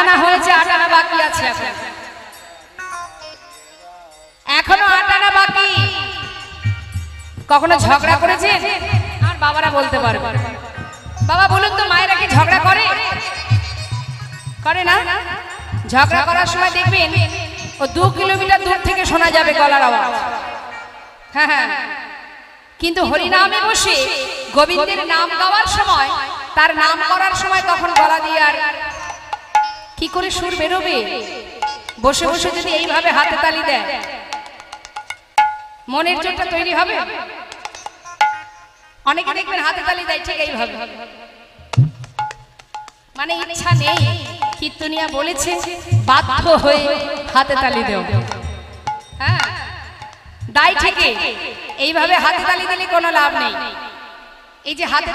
আটানা হয়েছে, আটানা বাকি আছে, এখনো আটানা বাকি। কখনো ঝগড়া করেছেন? আর বাবারা বলতে পারবে। বাবা বলুন তো, মায়েরা কি ঝগড়া করে? করে না? ঝগড়া করার সময় দেখবেন ও 2 কিলোমিটার দূর থেকে শোনা যাবে গলার আওয়াজ। হ্যাঁ হ্যাঁ, কিন্তু হরিনামে বসে গোবিন্দের নাম গাওয়ার সময়, তার নাম করার সময় তখন গলা দিয়ে আর কি করে সুর বেরোবে? বসে বসে যদি এইভাবে হাতে তালি দেয়, মনের জোরটা তৈরি হবে। অনেকে দেখবেন হাতে তালি দেয় ঠিক এইভাবে, মানে ইচ্ছা নেই, কীর্তনিয়া বলেছে বাধ্য হয়ে হাতে তালি দেও। হ্যাঁ, দায় থেকে এইভাবে হাতে তালি দিলে কোনো লাভ নেই। এই যে হাতে